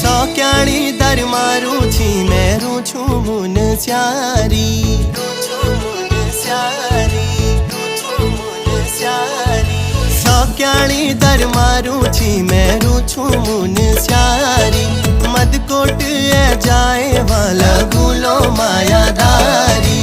सौक्याणी दर मारू छी मेरू छू मुन स्यारी सौक्याणी दर मारू छी मेरू छू मुन स्यारी मदकोट ए जाए वाला गुलो मायादारी